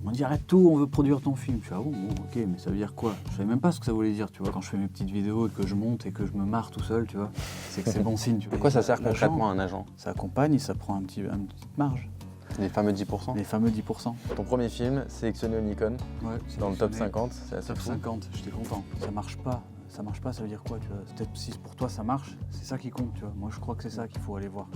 On m'a dit arrête tout, on veut produire ton film. Je suis bon, ok, mais ça veut dire quoi? Je savais même pas ce que ça voulait dire, tu vois. Quand je fais mes petites vidéos et que je monte et que je me marre tout seul, tu vois, c'est que c'est bon signe. Tu vois. À quoi ça sert concrètement un agent? Ça accompagne et ça prend une petite marge. Les fameux 10%? Les fameux 10%. Ton premier film, sélectionné au Nikon, Ouais, dans le top 50, c'est assez top fou. 50, j'étais content. Ça marche pas, ça veut dire quoi, tu vois? Peut-être si pour toi ça marche, c'est ça qui compte, tu vois. Moi je crois que c'est ça qu'il faut aller voir.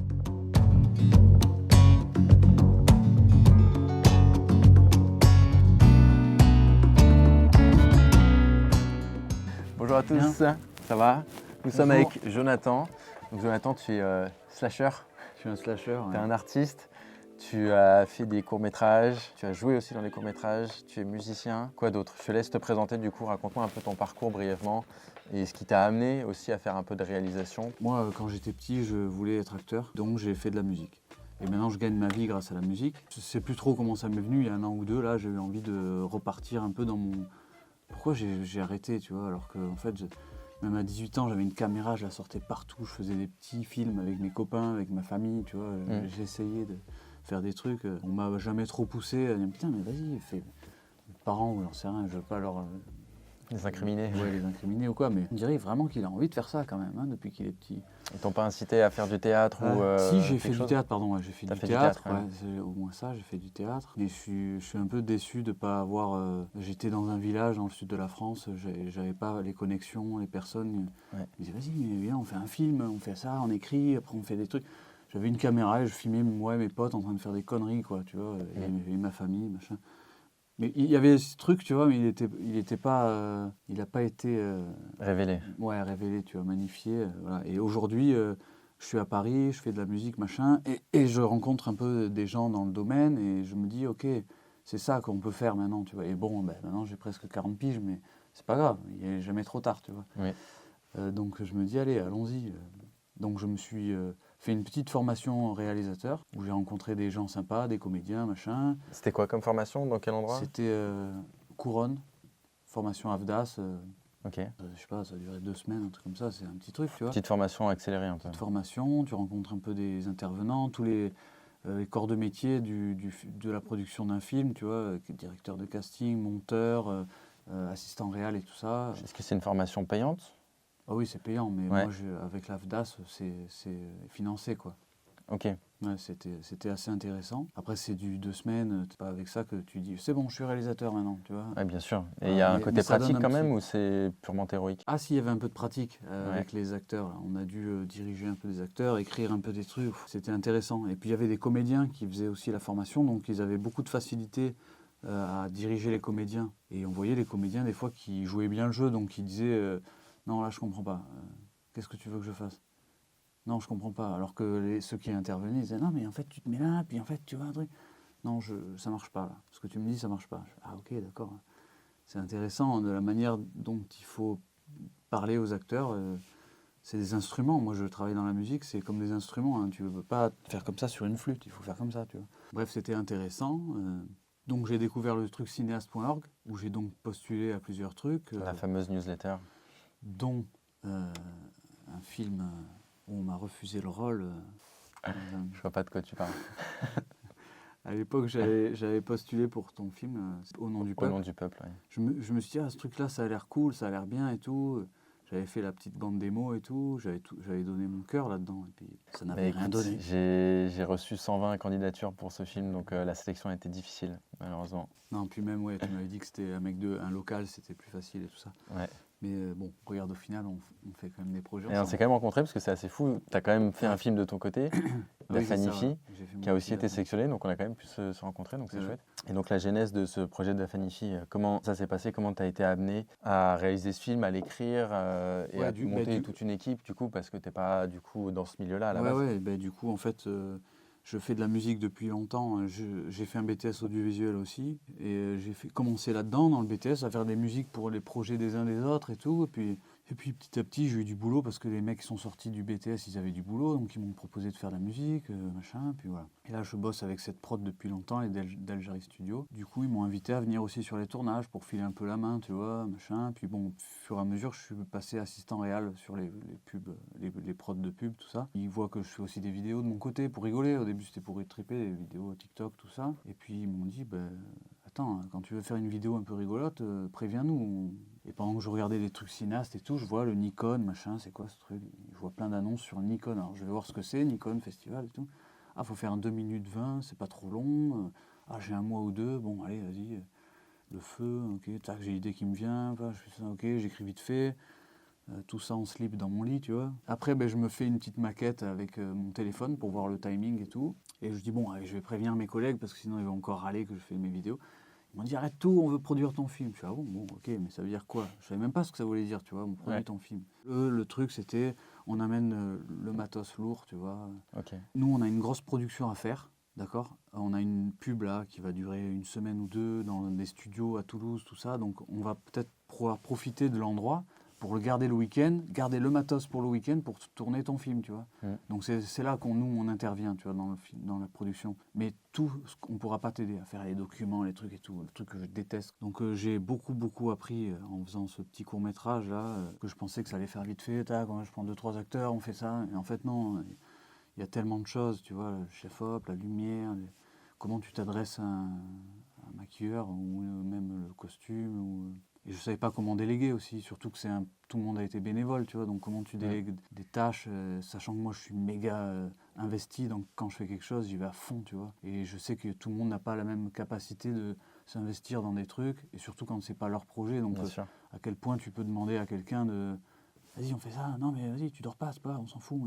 Bonjour à tous, Bien. ça va? Nous sommes Bonjour. avec Jonathan. Donc Jonathan, tu es slasher, Je suis un slasher. tu es Ouais. un artiste, tu as fait des courts-métrages, tu as joué aussi dans les courts-métrages, tu es musicien. Quoi d'autre? Je te laisse te présenter du coup, raconte-moi un peu ton parcours brièvement et ce qui t'a amené aussi à faire un peu de réalisation. Moi, quand j'étais petit, je voulais être acteur, donc j'ai fait de la musique. Et maintenant, je gagne ma vie grâce à la musique. Je sais plus trop comment ça m'est venu, il y a un an ou deux, là, j'ai eu envie de repartir un peu dans mon... Pourquoi j'ai arrêté, tu vois, alors que, en fait, même à 18 ans, j'avais une caméra, je la sortais partout, je faisais des petits films avec mes copains, avec ma famille, tu vois. J'ai essayé de faire des trucs. On m'a jamais trop poussé à dire, putain, mais vas-y, fais... Mes parents, j'en sais rien, je veux pas leur... Les incriminés. Ouais, les incriminer ou quoi, mais on dirait vraiment qu'il a envie de faire ça quand même, hein, depuis qu'il est petit. Ils t'ont pas incité à faire du théâtre ou Si, j'ai quelque fait du chose? théâtre, pardon, ouais, j'ai fait T'as du fait du théâtre, théâtre, ouais. c'est au moins ça, j'ai fait du théâtre. Mais je suis un peu déçu de ne pas avoir... j'étais dans un village dans le sud de la France, j'avais pas les connexions, les personnes. Ouais. Ils disaient, vas-y, mais viens, on fait un film, on fait ça, on écrit, après on fait des trucs. J'avais une caméra et je filmais moi et mes potes en train de faire des conneries, quoi, tu vois, et ma famille, machin. Mais il y avait ce truc, tu vois, mais il était pas... il n'a pas été... Révélé. Ouais, révélé, tu vois, magnifié. Voilà. Et aujourd'hui, je suis à Paris, je fais de la musique, machin, et je rencontre un peu des gens dans le domaine, et je me dis, ok, c'est ça qu'on peut faire maintenant, tu vois. Et bon, ben, maintenant j'ai presque 40 piges, mais c'est pas grave, il n'est jamais trop tard, tu vois. Oui. Donc je me dis, allez, allons-y. Donc je me suis fait une petite formation réalisateur, où j'ai rencontré des gens sympas, des comédiens, machin. C'était quoi comme formation? Dans quel endroit? C'était Couronne, formation AFDAS. Ok. Je sais pas, ça a duré 2 semaines, un truc comme ça, c'est un petit truc, tu vois. Petite formation accélérée un peu. Petite formation, tu rencontres un peu des intervenants, tous les corps de métier de la production d'un film, tu vois, directeur de casting, monteur, assistant réal et tout ça. Est-ce que c'est une formation payante? Ah oui, c'est payant, mais Ouais. moi, avec l'AFDAS, c'est financé, quoi. Ok. Ouais, c'était assez intéressant. Après, c'est du 2 semaines, c'est pas avec ça que tu dis, c'est bon, je suis réalisateur maintenant, tu vois. Ouais, bien sûr. Et il y a un Mais côté ça donne pratique un quand petit- même ou c'est purement théorique? Ah si, il y avait un peu de pratique Ouais. avec les acteurs. Là. On a dû diriger un peu des acteurs, écrire un peu des trucs. C'était intéressant. Et puis il y avait des comédiens qui faisaient aussi la formation, donc ils avaient beaucoup de facilité à diriger les comédiens. Et on voyait les comédiens des fois qui jouaient bien le jeu, donc ils disaient non là je comprends pas. Qu'est-ce que tu veux que je fasse? Non, je comprends pas. Alors que ceux qui intervenaient disaient non mais en fait tu te mets là, puis en fait tu vois un truc. Non, ça marche pas là. Ce que tu me dis ça marche pas. Ah ok d'accord. C'est intéressant de la manière dont il faut parler aux acteurs. C'est des instruments. Moi, je travaille dans la musique, c'est comme des instruments. Hein. Tu ne peux pas faire comme ça sur une flûte, il faut faire comme ça, tu vois. Bref, c'était intéressant. Donc, j'ai découvert le truc cinéaste.org, où j'ai donc postulé à plusieurs trucs. La fameuse newsletter. Dont un film où on m'a refusé le rôle. Je vois pas de quoi tu parles. À l'époque, j'avais postulé pour ton film, Au nom du Au peuple. nom du peuple, oui. Je me suis dit, ah, ce truc-là, ça a l'air cool, ça a l'air bien et tout. J'avais fait la petite bande démo et tout. J'avais donné mon cœur là-dedans. Et puis, ça n'avait rien donné. J'ai reçu 120 candidatures pour ce film, donc la sélection a été difficile, malheureusement. Non, puis même, ouais, tu m'avais dit que c'était un local, c'était plus facile et tout ça. Ouais. Mais bon, regarde, au final, on fait quand même des projets Et on ensemble. s'est quand même rencontrés parce que c'est assez fou. Tu as quand même fait un film de ton côté, La Oui, c'est ça, Fanifie, ouais. J'ai fait mon qui a aussi petit été Fanifie. sélectionné, donc on a quand même pu se rencontrer, donc c'est Ouais. chouette. Et donc la genèse de ce projet de La Fanifie, comment ça s'est passé? Comment tu as été amené à réaliser ce film, à l'écrire et Ouais, à monter toute une équipe, du coup, parce que tu n'es pas du coup dans ce milieu-là à la base? Ouais, ben, du coup, en fait, je fais de la musique depuis longtemps. J'ai fait un BTS audiovisuel aussi. Et j'ai commencé là-dedans, dans le BTS, à faire des musiques pour les projets des uns des autres et tout. Et puis petit à petit, j'ai eu du boulot parce que les mecs qui sont sortis du BTS, ils avaient du boulot. Donc ils m'ont proposé de faire de la musique, machin. Puis voilà. Et là, je bosse avec cette prod depuis longtemps, les d'Algérie Studio. Du coup, ils m'ont invité à venir aussi sur les tournages pour filer un peu la main, tu vois, machin. Puis bon, au fur et à mesure, je suis passé assistant réal sur les pubs, les prods de pubs, tout ça. Ils voient que je fais aussi des vidéos de mon côté pour rigoler. Au début, c'était pour triper, des vidéos TikTok, tout ça. Et puis, ils m'ont dit, attends, quand tu veux faire une vidéo un peu rigolote, préviens-nous. Et pendant que je regardais des trucs cinéastes et tout, je vois le Nikon, machin, c'est quoi ce truc? Je vois plein d'annonces sur Nikon. Alors je vais voir ce que c'est, Nikon Festival et tout. Ah, faut faire un 2 minutes 20, c'est pas trop long. Ah, j'ai un mois ou deux, bon, allez, vas-y. Le feu, ok, tac, j'ai l'idée qui me vient, je fais ça, ok, j'écris vite fait. Tout ça en slip dans mon lit, tu vois. Après, je me fais une petite maquette avec mon téléphone pour voir le timing et tout. Et je dis, bon, allez, je vais prévenir mes collègues parce que sinon ils vont encore râler que je fais mes vidéos. Ils m'ont dit, arrête tout, on veut produire ton film. Je suis, ah bon, ok, mais ça veut dire quoi? Je savais même pas ce que ça voulait dire, tu vois, on produit ton film. Le truc, c'était, on amène le matos lourd, tu vois. Ok. Nous, on a une grosse production à faire, d'accord? On a une pub là qui va durer une semaine ou deux dans des studios à Toulouse, tout ça. Donc, on va peut-être pouvoir profiter de l'endroit pour le garder le week-end, garder le matos pour le week-end pour tourner ton film, tu vois. Donc c'est là qu'on on intervient, tu vois, dans le film, dans la production. Mais tout, on ne pourra pas t'aider à faire les documents, les trucs et tout, le truc que je déteste. Donc j'ai beaucoup appris en faisant ce petit court-métrage là, que je pensais que ça allait faire vite fait, tac, je prends 2-3 acteurs, on fait ça. Et en fait non, il y a tellement de choses, tu vois, le chef-op, la lumière, comment tu t'adresses à un maquilleur ou même le costume. Et je ne savais pas comment déléguer aussi, surtout que tout le monde a été bénévole, tu vois, donc comment tu délègues des tâches, sachant que moi je suis méga investi, donc quand je fais quelque chose, j'y vais à fond, tu vois. Et je sais que tout le monde n'a pas la même capacité de s'investir dans des trucs, et surtout quand c'est pas leur projet, donc à quel point tu peux demander à quelqu'un de... Vas-y, on fait ça. Non, mais vas-y, tu dors pas, c'est pas, on s'en fout.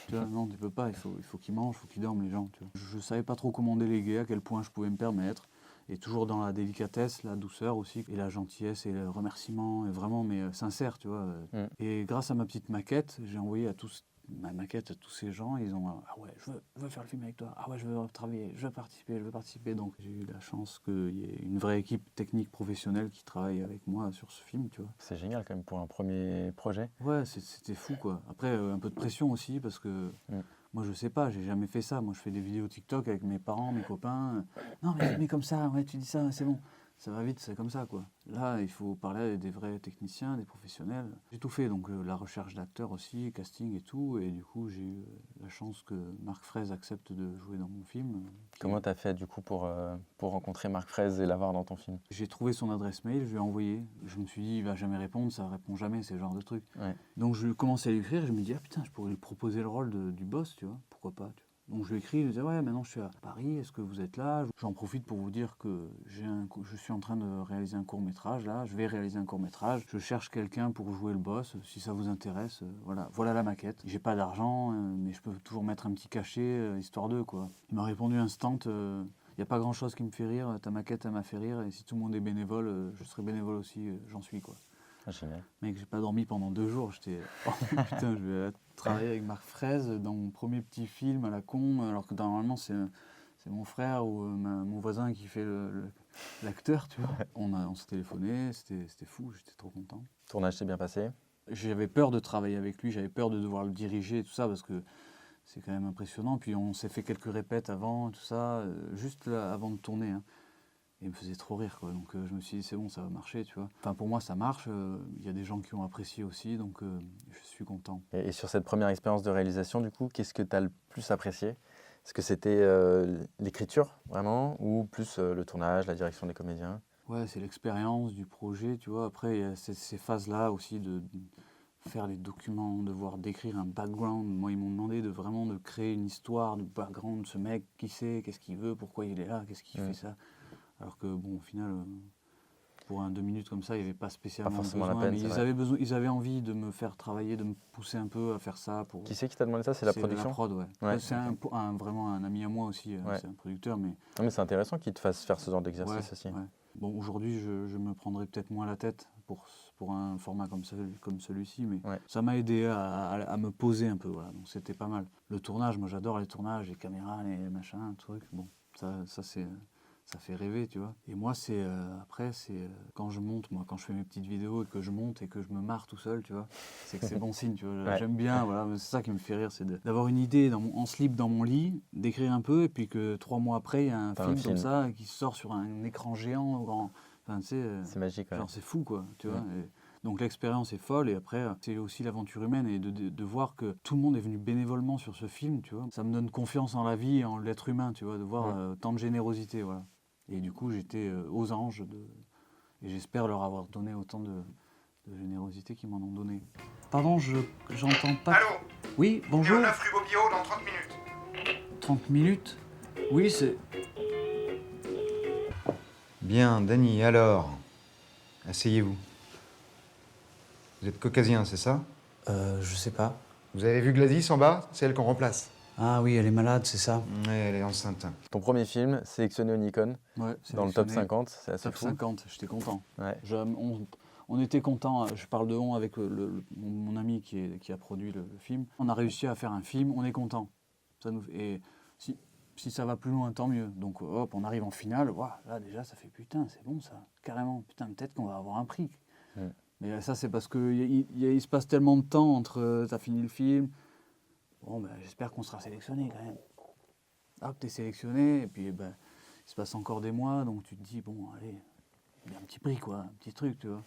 Tu vois, non, tu peux pas, il faut qu'ils mangent, il faut qu'ils dorment, les gens. Tu vois. Je savais pas trop comment déléguer, à quel point je pouvais me permettre. Et toujours dans la délicatesse, la douceur aussi, et la gentillesse et le remerciement, et vraiment, mais sincère, tu vois. Et grâce à ma petite maquette, j'ai envoyé ma maquette à tous ces gens, ils ont ah ouais, je veux faire le film avec toi, ah ouais, je veux travailler, je veux participer. Donc j'ai eu la chance qu'il y ait une vraie équipe technique professionnelle qui travaille avec moi sur ce film, tu vois. C'est génial quand même pour un premier projet. Ouais, c'était fou quoi. Après, un peu de pression aussi parce que moi je sais pas, j'ai jamais fait ça. Moi je fais des vidéos TikTok avec mes parents, mes copains. Non mais comme ça, ouais, tu dis ça, c'est bon. Ça va vite, c'est comme ça quoi. Là, il faut parler à des vrais techniciens, des professionnels. J'ai tout fait, donc la recherche d'acteurs aussi, casting et tout. Et du coup, j'ai eu la chance que Marc Fraise accepte de jouer dans mon film. Comment tu as fait du coup pour rencontrer Marc Fraise et l'avoir dans ton film? J'ai trouvé son adresse mail, je lui ai envoyé. Je me suis dit, il va jamais répondre, ça répond jamais, c'est ce genre de truc. Ouais. Donc je commençais à lui écrire et je me dis, ah putain, je pourrais lui proposer le rôle du boss, tu vois, pourquoi pas. Tu vois. Donc je lui écris, je lui dis, ouais, maintenant je suis à Paris, est-ce que vous êtes là? J'en profite pour vous dire que je suis en train de réaliser un court-métrage, là, je vais réaliser un court-métrage, je cherche quelqu'un pour jouer le boss, si ça vous intéresse, voilà la maquette. J'ai pas d'argent, mais je peux toujours mettre un petit cachet, histoire d'eux, quoi. Il m'a répondu instant. Il n'y a pas grand chose qui me fait rire, ta maquette elle m'a fait rire et si tout le monde est bénévole, je serai bénévole aussi, j'en suis quoi. Ah, génial. Mec, j'ai pas dormi pendant 2 jours, j'étais oh putain, je vais travailler avec Marc Fraise dans mon premier petit film à la con, alors que normalement c'est mon frère ou mon voisin qui fait l'acteur, tu vois. On s'est téléphoné, c'était fou, j'étais trop content. Le tournage s'est bien passé? J'avais peur de travailler avec lui, j'avais peur de devoir le diriger et tout ça parce que c'est quand même impressionnant. Puis on s'est fait quelques répètes avant, tout ça, juste là, avant de tourner. Hein. Et il me faisait trop rire, quoi. Donc je me suis dit, c'est bon, ça va marcher, tu vois. Enfin, pour moi, ça marche. Il y a des gens qui ont apprécié aussi, donc je suis content. Et sur cette première expérience de réalisation, du coup, qu'est-ce que tu as le plus apprécié? Est-ce que c'était l'écriture, vraiment, ou plus le tournage, la direction des comédiens? Ouais, c'est l'expérience du projet, tu vois. Après, il y a ces phases-là aussi de faire des documents, devoir décrire un background. Moi, ils m'ont demandé de vraiment de créer une histoire, du background de ce mec, qui c'est, qu'est-ce qu'il veut, pourquoi il est là, qu'est-ce qu'il fait ça. Alors que, bon, au final, pour un 2 minutes comme ça, il n'y avait pas spécialement forcément besoin. la peine, mais ils avaient envie de me faire travailler, de me pousser un peu à faire ça. Qui c'est qui t'a demandé ça? C'est la production? La prod, ouais. Ouais, c'est vraiment un ami à moi aussi, c'est un producteur. Mais... Non, mais c'est intéressant qu'il te fasse faire ce genre d'exercice aussi. Ouais. Bon, aujourd'hui, je me prendrais peut-être moins la tête pour un format comme celui-ci, mais ça m'a aidé à me poser un peu. Voilà. Donc c'était pas mal. Le tournage, moi j'adore les tournages, les caméras, les machins, trucs. Bon, ça fait rêver, tu vois. Et moi, après, quand je monte, moi, quand je fais mes petites vidéos et que je monte et que je me marre tout seul, tu vois, c'est que c'est bon signe, tu vois. J'aime bien, voilà, c'est ça qui me fait rire, c'est d'avoir une idée en slip dans mon lit, d'écrire un peu, et puis que 3 mois après, il y a un film comme ça qui sort sur un écran géant, grand. Enfin, tu sais, c'est magique, genre, c'est fou, quoi, tu vois. Et donc l'expérience est folle, et après, c'est aussi l'aventure humaine, et de voir que tout le monde est venu bénévolement sur ce film, tu vois. Ça me donne confiance en la vie et en l'être humain, tu vois, de voir tant de générosité, voilà. Et du coup, j'étais aux anges et j'espère leur avoir donné autant de générosité qu'ils m'en ont donné. Pardon, j'entends pas. Allô? Oui, bonjour. 9 rue Bobio dans 30 minutes. 30 minutes. Oui, c'est... Bien, Dany, alors, asseyez-vous. Vous êtes caucasien, c'est ça? Je sais pas. Vous avez vu Gladys en bas? C'est elle qu'on remplace. Ah oui, elle est malade, c'est ça? Ouais, elle est enceinte. Ton premier film, sélectionné au Nikon, Ouais, dans le top sélectionné. 50, c'est assez Top fou. 50, j'étais content. Ouais. On était content, je parle de on avec mon ami qui a produit le film. On a réussi à faire un film, on est content. Et si ça va plus loin, tant mieux. Donc hop, on arrive en finale, ouah, là déjà ça fait putain, c'est bon ça, carrément, putain, peut-être qu'on va avoir un prix. Ouais. Mais ça c'est parce qu'il se passe tellement de temps entre t'as fini le film, bon ben j'espère qu'on sera sélectionné quand même. Hop, t'es sélectionné, et puis ben, il se passe encore des mois, donc tu te dis, bon allez, il y a un petit prix quoi, un petit truc, tu vois.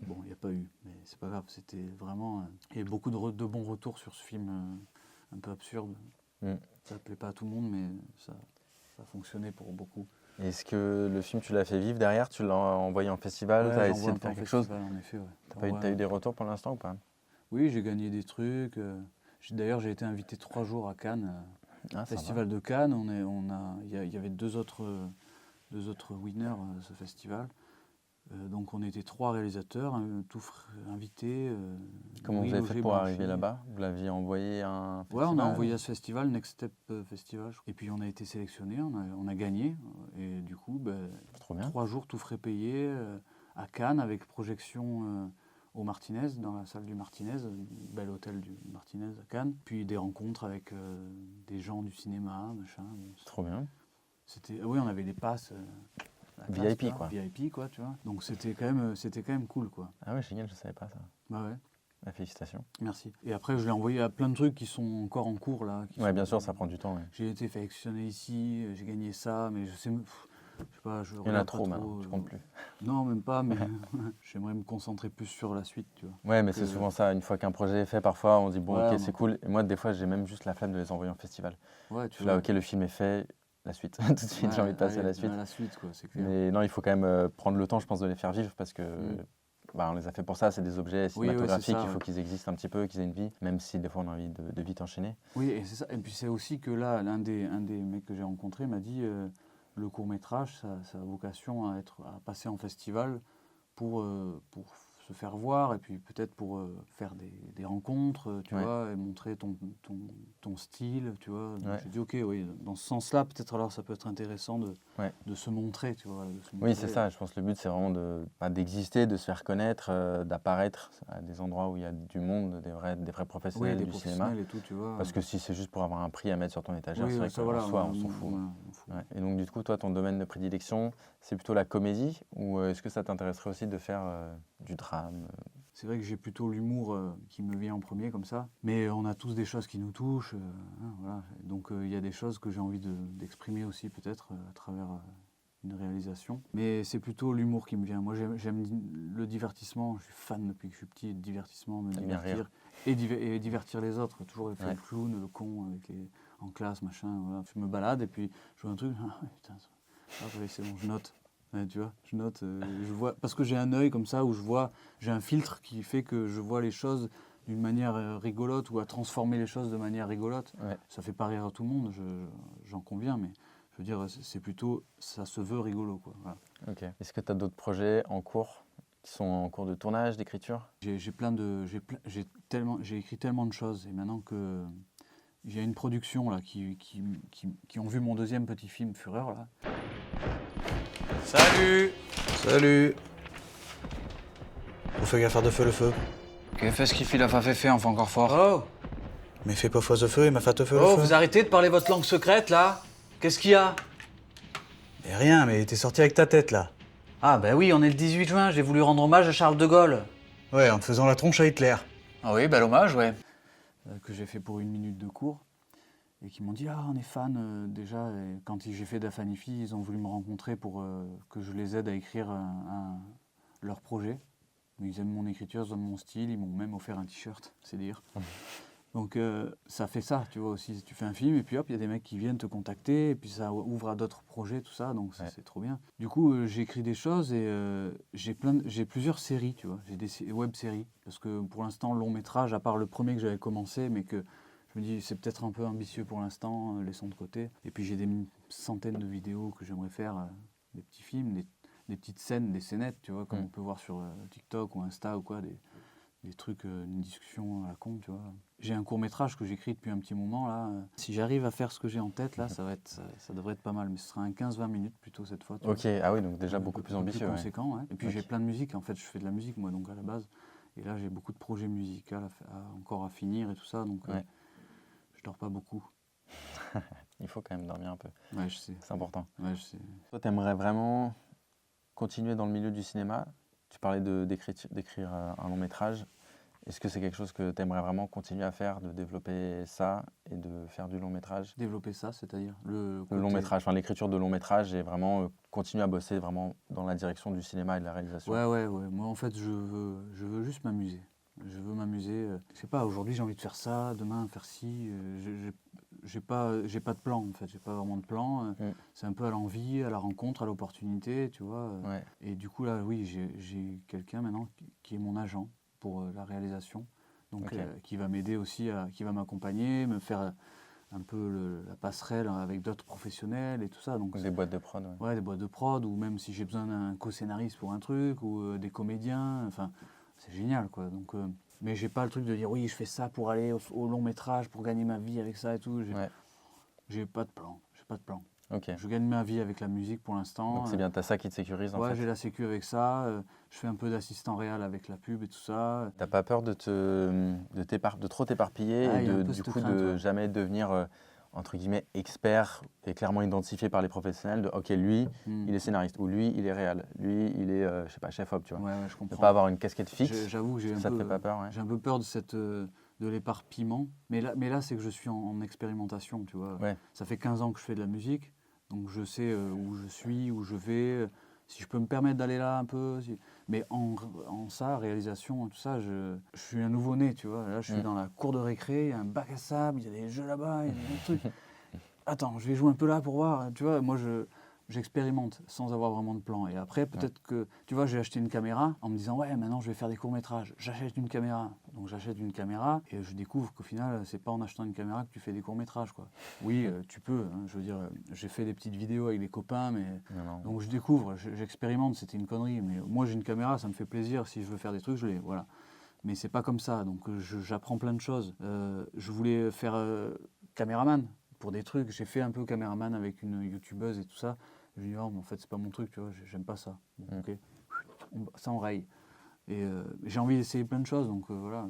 Bon, il n'y a pas eu, mais c'est pas grave, c'était vraiment... Il y a eu beaucoup de bons retours sur ce film un peu absurde. Ça ne plaît pas à tout le monde, mais ça a fonctionné pour beaucoup. Est-ce que le film, tu l'as fait vivre derrière? Tu l'as envoyé en festival? Ouais, Tu as j'envoie essayé un de peu en faire quelque chose? festival, en effet, ouais. T'as eu des retours pour l'instant ou pas? Oui, j'ai gagné des trucs. D'ailleurs, j'ai été invité 3 jours à Cannes, Festival de Cannes. Il y avait deux autres winners à ce festival. Donc on était 3 réalisateurs, invités. Comment Louis vous avez fait Lauger pour Blanchy. arriver là-bas? Vous l'aviez envoyé à un Ouais, festival? on a envoyé à ce festival, Next Step Festival. Et puis on a été sélectionné, on a gagné. Et du coup, Trop bien. 3 jours tout frais payés à Cannes avec projection au Martinez, dans la salle du Martinez, bel hôtel du Martinez à Cannes. Puis des rencontres avec des gens du cinéma, machin. Trop bien. Oui, on avait des passes. VIP, tu vois, quoi. VIP, quoi, tu vois. Donc c'était quand même cool, quoi. Ah ouais, génial, je savais pas ça. Bah ouais. Bah, félicitations. Merci. Et après, je l'ai envoyé à plein de trucs qui sont encore en cours, là. Ouais, bien sûr, ça prend du temps. Ouais. J'ai été sélectionné ici, j'ai gagné ça, mais je sais pas, Il y en a regarde trop pas maintenant, tu comptes plus. Non, même pas, mais j'aimerais me concentrer plus sur la suite, tu vois. Ouais, mais c'est souvent ça. Une fois qu'un projet est fait, parfois, on se dit bon, Ouais, ok, c'est cool. Et moi, des fois, j'ai même juste la flemme de les envoyer en festival. Ouais, Je suis là, ok, le film est fait, la suite. Tout de suite, j'ai envie de passer à la suite. À la suite, quoi, c'est clair. Mais non, il faut quand même prendre le temps, je pense, de les faire vivre parce que on les a fait pour ça. C'est des objets cinématographiques, ça, il faut ouais. qu'ils existent un petit peu, qu'ils aient une vie, même si des fois on a envie de vite enchaîner. Oui, et c'est ça. Et puis c'est aussi que là, un des mecs que j'ai rencontré m'a dit le court-métrage, ça a vocation à passer en festival pour se faire voir et puis peut-être pour faire des rencontres, tu vois, et montrer ton style, tu vois. Donc j'ai dit ok, oui, dans ce sens-là, peut-être alors ça peut être intéressant de se montrer, tu vois. Oui, c'est ça. Je pense que le but, c'est vraiment d'exister, de se faire connaître, d'apparaître à des endroits où il y a du monde, des vrais professionnels des du professionnels cinéma. et tout, tu vois. Parce que si c'est juste pour avoir un prix à mettre sur ton étagère, Oui, c'est vrai ça, qu'en voilà, soi, on s'en fout. voilà, on fout. Ouais. Et donc, du coup, toi, ton domaine de prédilection, c'est plutôt la comédie ou est-ce que ça t'intéresserait aussi de faire du drame? C'est vrai que j'ai plutôt l'humour qui me vient en premier comme ça, mais on a tous des choses qui nous touchent, voilà. Donc il y a des choses que j'ai envie d'exprimer aussi peut-être à travers une réalisation. Mais c'est plutôt l'humour qui me vient. Moi j'aime le divertissement, je suis fan depuis que je suis petit de divertissement, me divertir et divertir les autres. Toujours fait le clown, le con en classe, machin. Voilà. Je me balade et puis je vois un truc, putain, c'est bon, je note. Ouais, tu vois, je note, je vois, parce que j'ai un œil comme ça où j'ai un filtre qui fait que je vois les choses d'une manière rigolote ou à transformer les choses de manière rigolote. Ouais. Ça fait pas rire à tout le monde, j'en conviens, mais je veux dire, c'est plutôt, ça se veut rigolo, quoi. Voilà. Ok. Est-ce que tu as d'autres projets en cours qui sont en cours de tournage, d'écriture? J'ai écrit tellement de choses et maintenant que j'ai une production là qui ont vu mon deuxième petit film Fureur là. Salut! Salut! On fait gaffe à de feu le feu. Qu'est-ce que qui fait la fa fait enfin encore fort? Oh! Mais fais pas fausse de feu et m'a fait de feu le Oh, feu. vous arrêtez de parler votre langue secrète là? Qu'est-ce qu'il y a? Mais rien, mais t'es sorti avec ta tête là. Ah ben oui, on est le 18 juin, j'ai voulu rendre hommage à Charles de Gaulle. Ouais, en te faisant la tronche à Hitler. Ah oui, bel hommage, ouais. Que j'ai fait pour 1 minute de cours. Et qui m'ont dit, on est fan déjà. Et quand j'ai fait Dafanifi, ils ont voulu me rencontrer pour que je les aide à écrire leur projet. Ils aiment mon écriture, ils aiment mon style, ils m'ont même offert un t-shirt, c'est dire. Donc ça fait ça, tu vois aussi. Tu fais un film et puis hop, il y a des mecs qui viennent te contacter et puis ça ouvre à d'autres projets, tout ça. Donc Ouais. c'est trop bien. Du coup, j'écris des choses et j'ai plusieurs séries, tu vois. J'ai des web-séries parce que pour l'instant, long métrage, à part le premier que j'avais commencé, mais que je me dis c'est peut-être un peu ambitieux pour l'instant, laissons de côté. Et puis j'ai des centaines de vidéos que j'aimerais faire, des petits films, des petites scènes, des scénettes, tu vois, comme on peut voir sur TikTok ou Insta ou quoi, des trucs, une discussion à la con, tu vois. J'ai un court-métrage que j'écris depuis un petit moment, là. Si j'arrive à faire ce que j'ai en tête, là, ça devrait être pas mal. Mais ce sera un 15-20 minutes plutôt cette fois. tu vois. Ok, ah oui, donc déjà Un beaucoup peu plus ambitieux. Ouais. conséquent, ouais. Et puis Ok. j'ai plein de musique. En fait, je fais de la musique, moi, donc à la base. Et là, j'ai beaucoup de projets musicaux encore à finir et tout ça. Donc, Ouais. je dors pas beaucoup. Il faut quand même dormir un peu, Ouais, je sais. c'est important. Ouais, je sais. Toi, tu aimerais vraiment continuer dans le milieu du cinéma. Tu parlais d'écrire un long métrage. Est-ce que c'est quelque chose que tu aimerais vraiment continuer à faire, de développer ça et de faire du long métrage? Développer ça, c'est-à-dire Le côté- long métrage, enfin l'écriture de long métrage et vraiment continuer à bosser vraiment dans la direction du cinéma et de la réalisation. Ouais. Moi, en fait, je veux juste m'amuser. Je veux m'amuser. Je sais pas, aujourd'hui, j'ai envie de faire ça, demain, faire ci. J'ai pas de plan, en fait. J'ai pas vraiment de plan. C'est un peu à l'envie, à la rencontre, à l'opportunité, tu vois. Ouais. Et du coup, là, oui, j'ai quelqu'un maintenant qui est mon agent pour la réalisation. Donc, Ok. qui va m'aider aussi, qui va m'accompagner, me faire un peu la passerelle avec d'autres professionnels et tout ça. Donc, Des boîtes de prod. Ouais. ouais, des boîtes de prod, ou même si j'ai besoin d'un co-scénariste pour un truc, ou des comédiens, enfin, c'est génial, quoi. Donc, mais j'ai pas le truc de dire, oui, je fais ça pour aller au long métrage, pour gagner ma vie avec ça et tout. Ouais. J'ai pas de plan, j'ai pas de plan. Ok. Je gagne ma vie avec la musique pour l'instant. Donc c'est bien, t'as ça qui te sécurise en Ouais, fait. j'ai la sécu avec ça, je fais un peu d'assistant réel avec la pub et tout ça. T'as pas peur de trop t'éparpiller Ah, et il y a un peu du cette coup crainte, de ouais. jamais devenir entre guillemets expert et clairement identifié par les professionnels de ok lui il est scénariste ou lui il est réal, lui il est je sais pas chef op tu vois. Ouais, je Ne comprends. pas avoir une casquette fixe, J'avoue que ça te fait pas peur ouais. j'ai un peu peur de l'éparpillement. Mais là c'est que je suis en expérimentation, tu vois. Ouais. Ça fait 15 ans que je fais de la musique, donc je sais où je suis, où je vais. Si je peux me permettre d'aller là un peu. Mais en ça, réalisation, tout ça, je suis un nouveau-né, tu vois. Là, je suis dans la cour de récré, il y a un bac à sable, il y a des jeux là-bas, il y a des trucs. Attends, je vais jouer un peu là pour voir. Tu vois, moi, j'expérimente sans avoir vraiment de plan. Et après, peut-être que, tu vois, j'ai acheté une caméra en me disant, ouais, maintenant, je vais faire des courts-métrages. J'achète une caméra. Donc, j'achète une caméra et je découvre qu'au final, c'est pas en achetant une caméra que tu fais des courts-métrages, quoi. Oui, tu peux. Hein, je veux dire, j'ai fait des petites vidéos avec des copains, mais... Non. Donc, je découvre, j'expérimente. C'était une connerie. Mais moi, j'ai une caméra, ça me fait plaisir. Si je veux faire des trucs, je l'ai. Voilà. Mais c'est pas comme ça. Donc, j'apprends plein de choses. Je voulais faire caméraman pour des trucs. J'ai fait un peu caméraman avec une youtubeuse et tout ça. Je me dis, oh, mais en fait, c'est pas mon truc, tu vois, j'aime pas ça. Bon, ok, ça on raye. Et j'ai envie d'essayer plein de choses, donc voilà.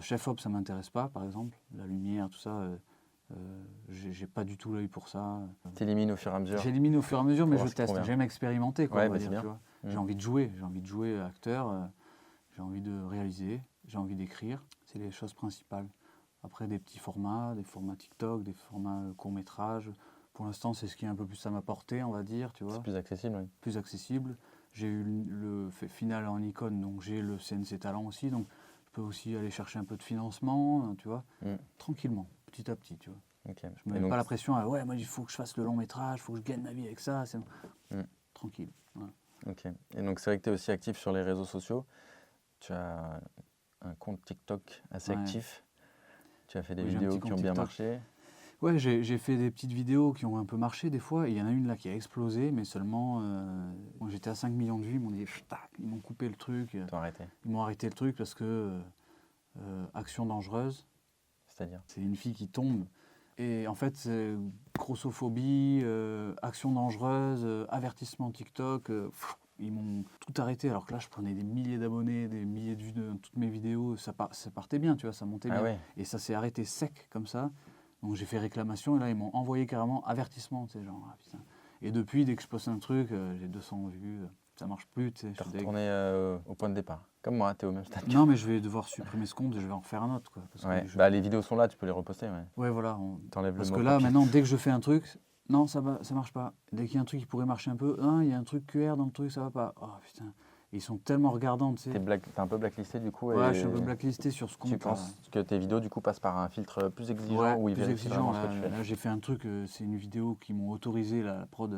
Chef op, ça m'intéresse pas, par exemple. La lumière, tout ça, j'ai pas du tout l'œil pour ça. T'élimines au fur et à mesure. J'élimine au fur et à mesure, mais Pour je voir ce qui teste. convient. J'aime expérimenter, quoi, Ouais, on va mais c'est dire, bien. tu vois. J'ai envie de jouer acteur, j'ai envie de réaliser, j'ai envie d'écrire. C'est les choses principales. Après, des petits formats, des formats TikTok, des formats courts-métrages. Pour l'instant, c'est ce qui est un peu plus à ma portée, on va dire, tu vois. C'est plus accessible oui. Plus accessible. J'ai eu le final en icône, donc j'ai le CNC Talent aussi, donc je peux aussi aller chercher un peu de financement, tu vois, tranquillement, petit à petit, tu vois. Okay. Je me mets pas la pression à ouais, moi il faut que je fasse le long métrage, il faut que je gagne ma vie avec ça, c'est tranquille. Voilà. Ok. Et donc c'est vrai que tu es aussi actif sur les réseaux sociaux. Tu as un compte TikTok assez actif. Tu as fait des vidéos qui ont bien marché. Ouais, j'ai fait des petites vidéos qui ont un peu marché des fois. Il y en a une là qui a explosé, mais seulement j'étais à 5 millions de vues. Ils m'ont dit, ils m'ont coupé le truc. Ils m'ont arrêté le truc parce que action dangereuse. C'est-à-dire c'est une fille qui tombe. Et en fait, c'est grossophobie, action dangereuse, avertissement TikTok. Ils m'ont tout arrêté. Alors que là, je prenais des milliers d'abonnés, des milliers de vues de toutes mes vidéos. Ça partait bien, tu vois, ça montait bien. Ouais. Et ça s'est arrêté sec comme ça. Donc j'ai fait réclamation et là ils m'ont envoyé carrément avertissement, tu sais, genre putain. Et depuis dès que je poste un truc, j'ai 200 vues, ça marche plus, tu sais. T'es retourné au point de départ. Comme moi, t'es au même stade. Non mais je vais devoir supprimer ce compte et je vais en refaire un autre, quoi. Parce que les vidéos sont là, tu peux les reposter, Ouais voilà. T'enlèves parce le que mot là copie. maintenant dès que je fais un truc, non ça marche pas. Dès qu'il y a un truc qui pourrait marcher un peu, il y a un truc QR dans le truc, ça va pas. Oh putain. Et ils sont tellement regardants, tu sais. T'es un peu blacklisté du coup. Ouais, et je suis un peu blacklisté sur ce compte. Tu penses que tes vidéos du coup passent par un filtre plus exigeant Ouais, où ils plus vérifient exigeant. vraiment ce que tu fais? Là, j'ai fait un truc, c'est une vidéo qui m'ont autorisé la prod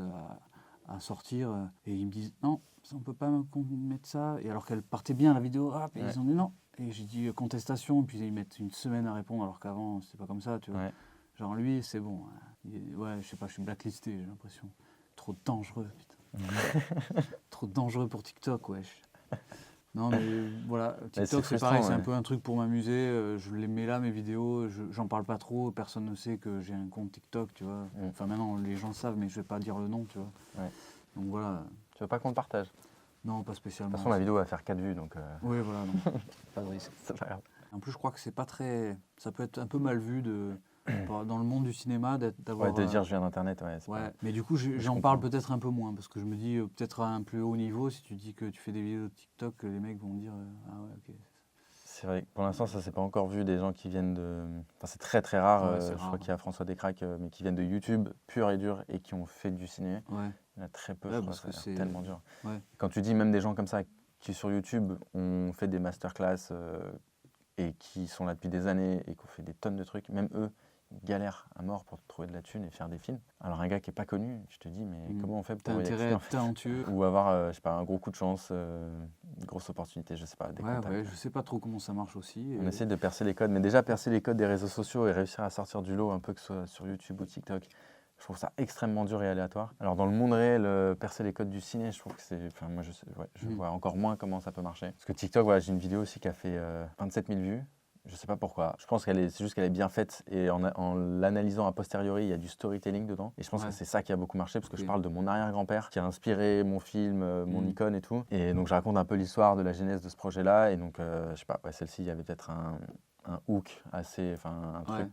à sortir. Et ils me disent non, ça, on peut pas mettre ça. Et alors qu'elle partait bien la vidéo, puis ils ont dit non. Et j'ai dit contestation, puis ils mettent une semaine à répondre alors qu'avant c'était pas comme ça, tu vois. Ouais. Genre lui, c'est bon. Ouais, je sais pas, je suis blacklisté, j'ai l'impression. Trop dangereux, putain. Trop dangereux pour TikTok, wesh. Non, mais voilà, Mais TikTok c'est c'est pareil, frustrant, c'est un ouais. peu un truc pour m'amuser. Je les mets là, mes vidéos, j'en parle pas trop, personne ne sait que j'ai un compte TikTok, tu vois. Enfin, maintenant, les gens savent, mais je vais pas dire le nom, tu vois. Ouais. Donc voilà, Tu veux pas qu'on le partage? De non, pas spécialement. toute façon, la vidéo va faire 4 vues donc Oui, voilà, non, pas de risque. c'est pas grave. En plus, je crois que c'est pas très. Ça peut être un peu mal vu dans le monde du cinéma d'avoir. Ouais, de dire je viens d'internet, ouais. c'est Ouais, pas- mais du coup, je j'en comprends. parle peut-être un peu moins parce que je me dis, peut-être à un plus haut niveau, si tu dis que tu fais des vidéos de TikTok, les mecs vont dire ah ouais, ok. C'est vrai que pour l'instant, ça s'est pas encore vu des gens qui viennent de. Enfin, c'est très très rare. Ouais, c'est Je rare, crois qu'il y a François Descraques, mais qui viennent de YouTube pur et dur et qui ont fait du ciné. Ouais, Il y en a très peu, Ouais, je crois, parce ça a que l'air c'est- tellement dur. ouais. Quand tu dis même des gens comme ça qui sur YouTube ont fait des masterclass et qui sont là depuis des années et qui ont fait des tonnes de trucs, même eux, ils galèrent à mort pour trouver de la thune et faire des films. Alors un gars qui est pas connu, je te dis, mais comment on fait T'as pour y intérêt accéder, à en être fait talentueux. Ou avoir, je sais pas, un gros coup de chance, une grosse opportunité, je sais pas, des Ouais, contacts. ouais, je sais pas trop comment ça marche aussi. On essaie de percer les codes, mais déjà percer les codes des réseaux sociaux et réussir à sortir du lot, un peu que ce soit sur YouTube ou TikTok, je trouve ça extrêmement dur et aléatoire. Alors dans le monde réel, percer les codes du ciné, je trouve que c'est... Enfin moi je vois encore moins comment ça peut marcher. Parce que TikTok, voilà, j'ai une vidéo aussi qui a fait 27 000 vues. Je sais pas pourquoi. Je pense c'est juste qu'elle est bien faite et en l'analysant a posteriori, il y a du storytelling dedans. Et je pense Ouais. que c'est ça qui a beaucoup marché parce que Ok. je parle de mon arrière-grand-père qui a inspiré mon film, mon Mhm. icône et tout. Et donc je raconte un peu l'histoire de la genèse de ce projet-là. Et donc, je sais pas, ouais, celle-ci, il y avait peut-être un hook assez, enfin un Ouais. truc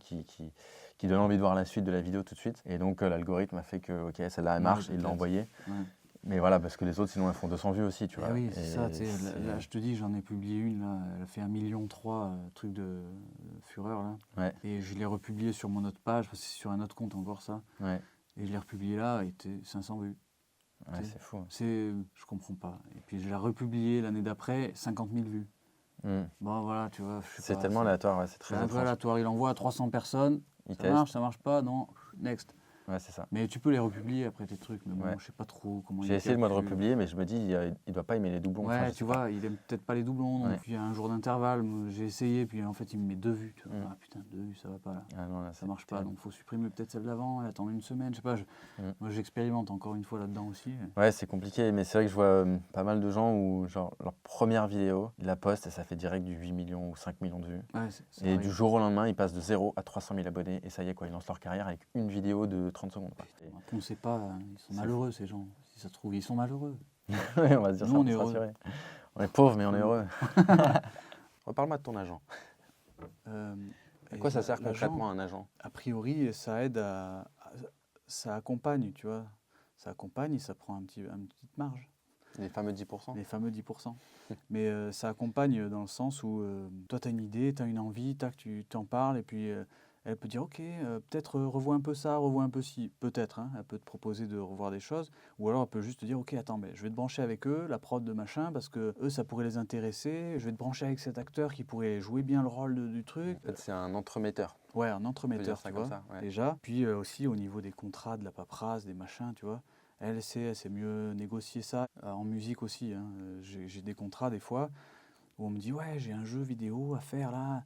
qui donne envie de voir la suite de la vidéo tout de suite. Et donc l'algorithme a fait que ok, celle-là elle Ouais, marche, il peut-être. l'a envoyée. Ouais. Mais voilà, parce que les autres sinon elles font 200 vues aussi, tu Eh vois. oui, c'est ça, Et tu sais, là, je te dis, j'en ai publié une, là, elle a fait 1,3 million, truc de fureur, là. Ouais. Et je l'ai republié sur mon autre page, parce que c'est sur un autre compte encore, ça. Ouais, Et je l'ai republié là, et était 500 vues. ouais, C'est- c'est fou. Je comprends pas. Et puis je l'ai republié l'année d'après, 50 000 vues. Mm. Bon, voilà, tu vois, je sais C'est pas, tellement aléatoire, ouais, c'est c'est très un peu étrange. aléatoire. Il envoie à 300 personnes, Il ça teste. marche pas, non, next. Ouais, c'est ça. Mais tu peux les republier après tes trucs, mais bon, Ouais. je sais pas trop comment J'ai il essayé de moi de calcule. republier, mais je me dis, il doit pas aimer les doublons. Enfin, Ouais, je tu sais pas. vois, il aime peut-être pas les doublons, Ouais. donc il y a un jour d'intervalle, moi, j'ai essayé, puis en fait il me met 2 vues. Tu vois. Mm. Ah putain, 2 vues, ça va pas là. Ah non, là, Ça c'est marche pas, terrible. donc faut supprimer peut-être celle d'avant et attendre une semaine, je sais pas. Mm. Moi j'expérimente encore une fois là-dedans aussi. Ouais, c'est compliqué, mais c'est vrai que je vois pas mal de gens où, genre, leur première vidéo, ils la postent et ça fait direct du 8 millions ou 5 millions de vues. Ouais, ça Et arrive. du jour au lendemain, ils passent de 0 à 300 000 abonnés et ça y est, quoi, ils lancent leur carrière avec une vidéo de 30 secondes. Quoi. Et- Après, on sait pas, ils sont C'est malheureux ces gens. Si ça se trouve, ils sont malheureux. Ouais, on va se dire Nous, ça on pour est se heureux. rassurer. On est pauvres, mais on est Mm. heureux. Reparle-moi de ton agent. À Et quoi ça sert l'agent, concrètement un agent? A priori, ça aide ça accompagne, tu vois. Ça accompagne et ça prend une petite marge. Les fameux 10%? Les fameux 10%. Mais ça accompagne dans le sens où toi, tu as une idée, tu as une envie, tac, tu t'en parles, et puis elle peut dire, ok, peut-être revois un peu ça, revois un peu ci. Peut-être, hein, elle peut te proposer de revoir des choses. Ou alors elle peut juste te dire, ok, attends, mais je vais te brancher avec eux, la prod de machin, parce que eux, ça pourrait les intéresser. Je vais te brancher avec cet acteur qui pourrait jouer bien le rôle du truc. En fait, c'est un entremetteur. Ouais, un On peut dire entremetteur, ça tu comme vois, ça, ouais. déjà. Puis aussi au niveau des contrats, de la paperasse, des machins, tu vois. Elle sait mieux négocier ça. En musique aussi, hein. J'ai des contrats des fois où on me dit, ouais, j'ai un jeu vidéo à faire là,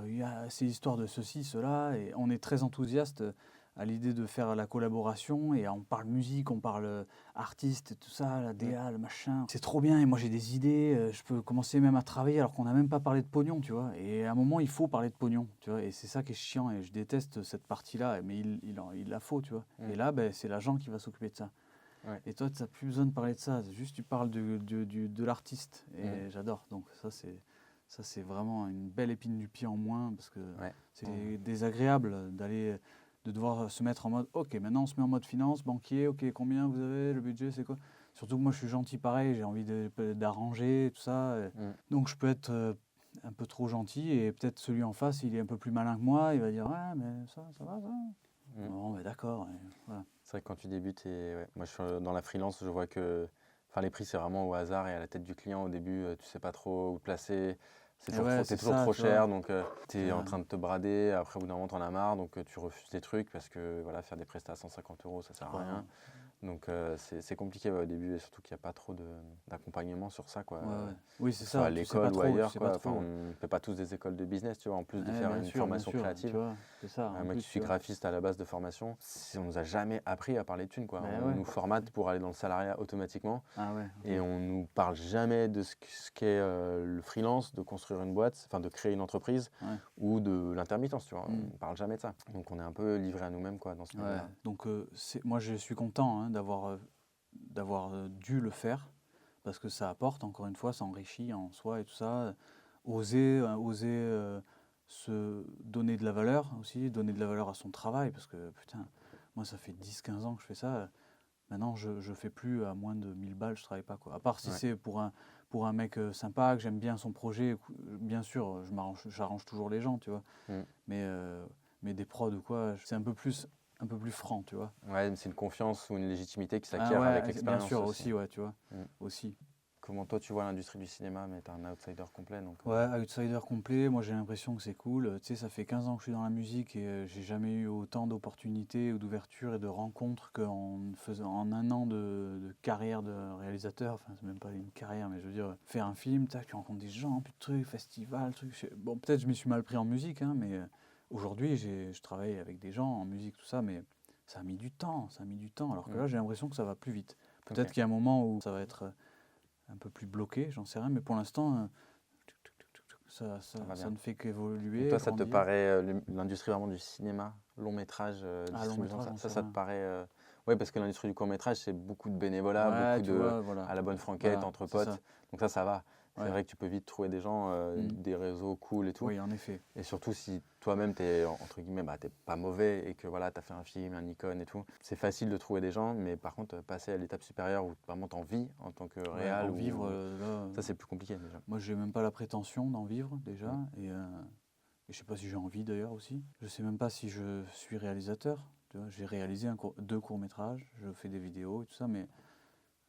il y a ces histoires de ceci, cela, et on est très enthousiaste à l'idée de faire la collaboration, et on parle musique, on parle artiste, et tout ça, la DA, le machin. C'est trop bien, et moi j'ai des idées, je peux commencer même à travailler alors qu'on n'a même pas parlé de pognon, tu vois. Et à un moment, il faut parler de pognon, tu vois, et c'est ça qui est chiant, et je déteste cette partie-là, mais il la faut, tu vois. Et là, ben, c'est l'agent qui va s'occuper de ça. Ouais. Et toi, tu n'as plus besoin de parler de ça, juste tu parles de l'artiste, et j'adore. Donc ça, c'est vraiment une belle épine du pied en moins, parce que c'est désagréable de devoir se mettre en mode, ok, maintenant on se met en mode finance, banquier, ok, combien vous avez, le budget, c'est quoi? Surtout que moi je suis gentil pareil, j'ai envie d'arranger, tout ça. Donc je peux être un peu trop gentil, et peut-être celui en face, il est un peu plus malin que moi, il va dire, ouais, mais ça va, ça. Bon, mais d'accord, et voilà. C'est vrai que quand tu débutes, et ouais, moi je suis dans la freelance, je vois que Enfin, les prix, c'est vraiment au hasard et à la tête du client. Au début, tu sais pas trop où te placer. C'est Et toujours, ouais, trop, c'est c'est toujours ça, trop tu vois. cher, donc tu es en Ouais. train de te brader. Après, au bout d'un moment, t'en as marre, donc tu refuses des trucs parce que voilà, faire des prestats à 150 euros, ça sert à Ouais. rien. Donc c'est compliqué au début et surtout qu'il n'y a pas trop d'accompagnement sur ça, quoi. Ouais, ouais. Oui, c'est Que ce soit à ça, tu sais pas l'école ou trop, tu ailleurs, sais pas quoi. Enfin, trop. on ne fait pas tous des écoles de business, tu vois, en plus de Ouais, faire bien une sûr, formation tu créative. vois, c'est ça. En Moi plus, qui suis tu vois. graphiste à la base de formation, on nous a jamais appris à parler de thunes, quoi. Ben On ouais. nous formate pour aller dans le salariat automatiquement Ah ouais. Ok. et on nous parle jamais de ce qu'est le freelance, de construire une boîte, enfin de créer une entreprise Ouais. ou de l'intermittence, tu vois. Mm. On parle jamais de ça. Donc on est un peu livré à nous-mêmes, quoi, dans ce Ouais. milieu-là. Donc moi je suis content hein, d'avoir dû le faire parce que ça apporte encore une fois, ça enrichit en soi et tout ça. Oser se donner de la valeur aussi, donner de la valeur à son travail parce que putain, moi ça fait 10-15 ans que je fais ça. Maintenant je fais plus à moins de 1000 balles, je travaille pas quoi. À part si Ouais. c'est pour un mec sympa, que j'aime bien son projet, bien sûr, j'arrange toujours les gens, tu vois. Mm. Mais des prods ou quoi, c'est un peu plus franc, tu vois. Ouais, mais c'est une confiance ou une légitimité qui Ah s'acquiert ouais, avec bien l'expérience sûr, aussi, ouais, tu vois. Mm. Aussi. Comment toi tu vois l'industrie du cinéma, mais t'es un outsider complet, donc Ouais, outsider complet, moi j'ai l'impression que c'est cool. Tu sais, ça fait 15 ans que je suis dans la musique et j'ai jamais eu autant d'opportunités ou d'ouverture et de rencontres en un an de carrière de réalisateur. Enfin, c'est même pas une carrière, mais je veux dire, faire un film, tac, tu rencontres des gens, puis de trucs, festival, trucs. Bon, peut-être je m'y suis mal pris en musique, hein, mais aujourd'hui je travaille avec des gens en musique, tout ça, mais ça a mis du temps, alors que là j'ai l'impression que ça va plus vite. Peut-être qu'il y a un moment où ça va être un peu plus bloqué, j'en sais rien, mais pour l'instant, ça va bien. ne fait Donc qu'évoluer. toi, ça te grandir. paraît l'industrie vraiment du cinéma, long métrage, Ah, long distribution, métrage, j'en ça sais te rien. paraît. Oui, parce que l'industrie du court métrage, c'est beaucoup de bénévolat, Ouais, beaucoup tu vois, voilà. à la bonne franquette, Voilà, entre c'est potes. ça. Donc ça va. C'est Ouais. vrai que tu peux vite trouver des gens, des réseaux cool et tout. Oui, en effet. Et surtout si toi-même, t'es entre guillemets, t'es pas mauvais et que voilà, t'as fait un film, un icône et tout. C'est facile de trouver des gens, mais par contre, passer à l'étape supérieure où vraiment t'en vis en tant que Ouais, réal, en vivre, là, ça c'est plus compliqué déjà. moi, j'ai même pas la prétention d'en vivre déjà. Et je sais pas si j'ai envie d'ailleurs aussi. Je sais même pas si je suis réalisateur. Tu vois, j'ai réalisé 2 courts-métrages, je fais des vidéos et tout ça, mais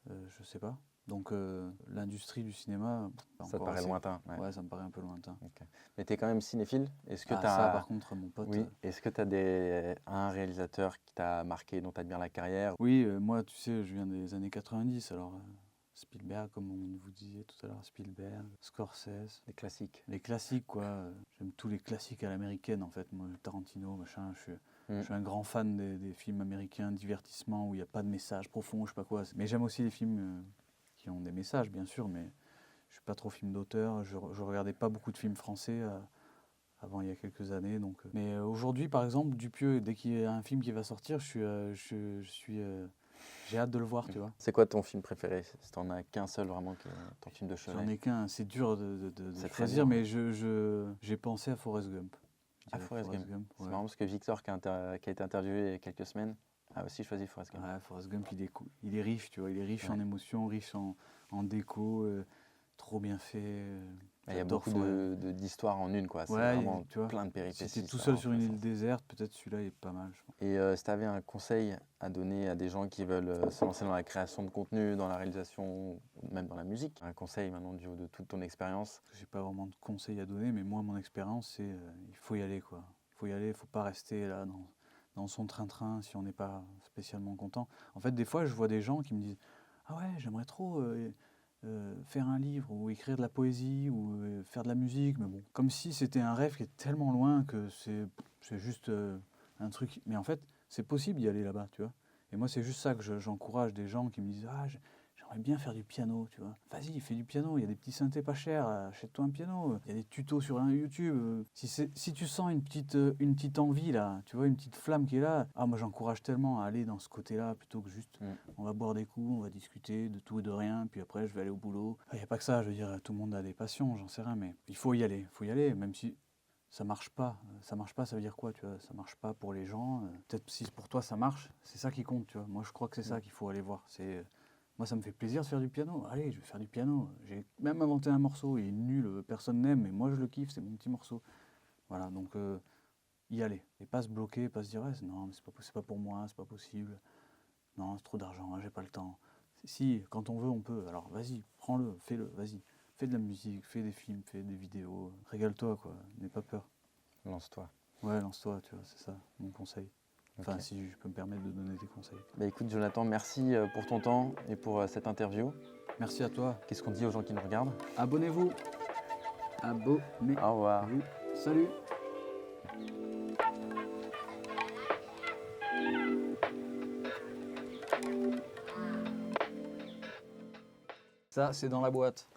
je sais pas. Donc l'industrie du cinéma, pas Ça te encore paraît assez. lointain. Ouais. Ouais, ça me paraît un peu lointain. Ok. Mais tu es quand même cinéphile. Est-ce que Ah, tu as... ça, par contre, mon pote. Oui. Est-ce que tu as un réalisateur qui t'a marqué, dont tu admires la carrière? Oui, moi, tu sais, je viens des années 90, alors Spielberg, comme on vous disait tout à l'heure, Spielberg, Scorsese, Les classiques. les classiques, quoi. J'aime tous les classiques à l'américaine, en fait. Moi, Tarantino, machin, je suis un grand fan des films américains, divertissement, où il n'y a pas de message profond, je sais pas quoi. Mais j'aime aussi les films qui ont des messages, bien sûr, mais je suis pas trop film d'auteur. Je regardais pas beaucoup de films français avant il y a quelques années. Donc, mais aujourd'hui, par exemple, Dupieux, dès qu'il y a un film qui va sortir, j'ai hâte de le voir, tu vois. C'est quoi ton film préféré? Si t'en as qu'un seul vraiment, qui est ton film de chevet? J'en ai qu'un, c'est dur de C'est très choisir, dur. mais j'ai pensé à Forrest Gump. Je Ah, dirais Forrest Gump. C'est ouais. marrant parce que Victor, qui a été interviewé il y a quelques semaines, a aussi choisi Forrest Gump. Ouais, Forrest Gump, il est riche, tu vois. Il est riche Ouais. en émotions, riche en déco, trop bien fait. Il y a J'adore beaucoup Forrest. d'histoires en une, quoi. C'est Ouais, vraiment tu vois, plein de Si péripéties. t'es tout ça seul rentre sur dans une le île sens. déserte, peut-être celui-là est pas mal, je pense. Et si tu avais un conseil à donner à des gens qui veulent se lancer dans la création de contenu, dans la réalisation, même dans la musique, un conseil maintenant du haut de toute ton expérience? J'ai pas vraiment de conseils à donner, mais moi, mon expérience, c'est il faut y aller, quoi. Il faut y aller, il faut pas rester là dans son train-train si on n'est pas spécialement content. En fait, des fois, je vois des gens qui me disent « Ah ouais, j'aimerais trop faire un livre ou écrire de la poésie ou faire de la musique. » Mais bon, comme si c'était un rêve qui est tellement loin que c'est juste un truc. Mais en fait, c'est possible d'y aller là-bas, tu vois. Et moi, c'est juste ça que j'encourage des gens qui me disent « Ah, j'aimerais bien faire du piano, tu vois. Vas-y, fais du piano, il y a des petits synthés pas chers, achète-toi un piano. Il y a des tutos sur YouTube. Si tu sens une petite envie, là, tu vois, une petite flamme qui est là, ah, moi j'encourage tellement à aller dans ce côté-là plutôt que juste on va boire des coups, on va discuter de tout et de rien, puis après je vais aller au boulot. Il n'y a pas que ça, je veux dire, tout le monde a des passions, j'en sais rien, mais il faut y aller, même si ça marche pas, ça veut dire quoi, tu vois, ça marche pas pour les gens, peut-être si pour toi ça marche, c'est ça qui compte, tu vois. Moi je crois que c'est ça qu'il faut aller voir, moi, ça me fait plaisir de faire du piano. Allez, je vais faire du piano. J'ai même inventé un morceau. Il est nul, personne n'aime, mais moi, je le kiffe. C'est mon petit morceau. Voilà, donc y aller. Et pas se bloquer, pas se dire non, mais c'est pas pour moi, c'est pas possible. Non, c'est trop d'argent, j'ai pas le temps. Si, quand on veut, on peut. Alors vas-y, prends-le, fais-le, vas-y. Fais de la musique, fais des films, fais des vidéos. Régale-toi, quoi. N'aie pas peur. Lance-toi. Ouais, lance-toi, tu vois, c'est ça, mon conseil. Enfin, Ok. si je peux me permettre de donner des conseils. Bah écoute Jonathan, merci pour ton temps et pour cette interview. Merci à toi. Qu'est-ce qu'on dit aux gens qui nous regardent? Abonnez-vous. Abonnez-vous. Au revoir. Salut. Ça, c'est dans la boîte.